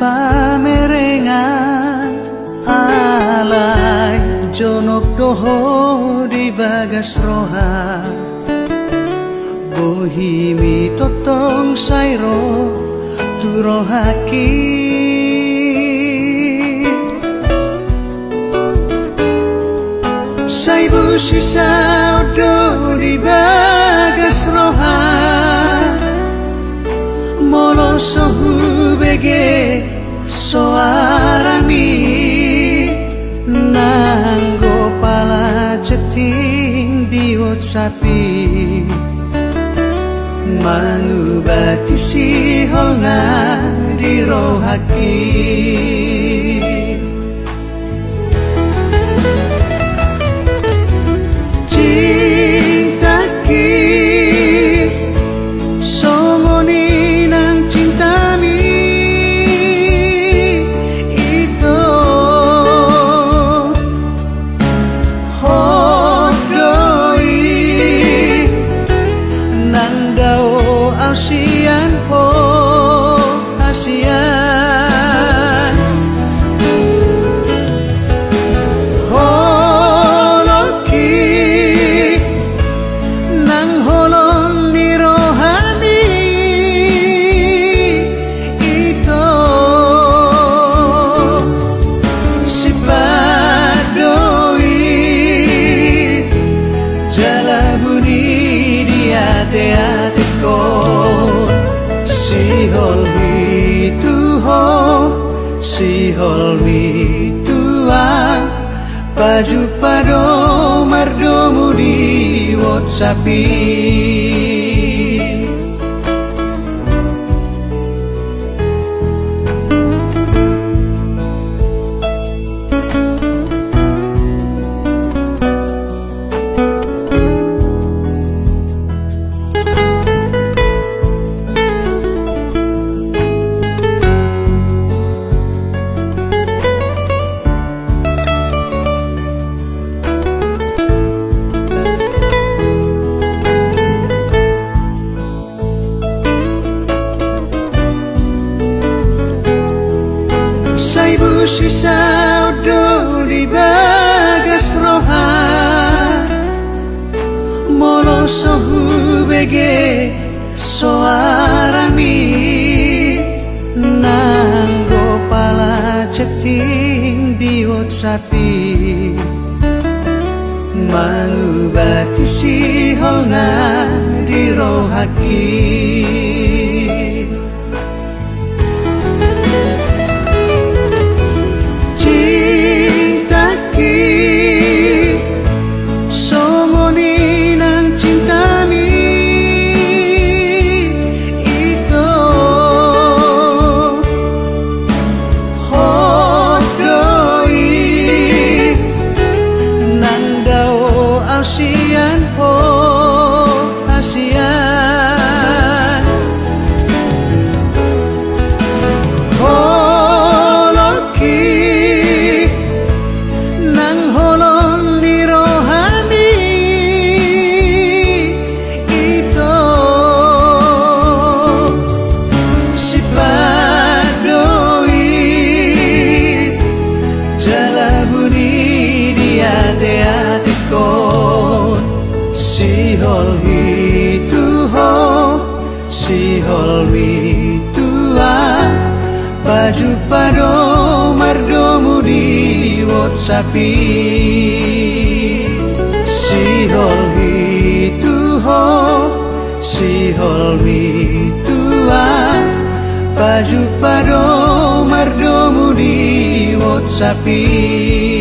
pamerengan alay jonok doho di bagas roha bohimi totong sairo turohaki saibu sisa do di bagas roha molo sohu bege soarami nanggo pala ceting di WhatsAppi mangubati si holna di rohaki Asian po Asian holoki nang holong ni rohami ito si padoi jalabuni dia teatiko si holmi tua baju pado mardomu di WhatsAppi saibu sisa do di bagas roha molo sohu bege soarami nanggo pala ceting di WhatsAppi mangubati si holna di rohaki Asian po Asian holoki nang holong ni rohami ito si padoi jalabuni dia teatiko si holmi tua baju pado mardomu di WhatsAppi si holmi tua baju pado mardomu di WhatsAppi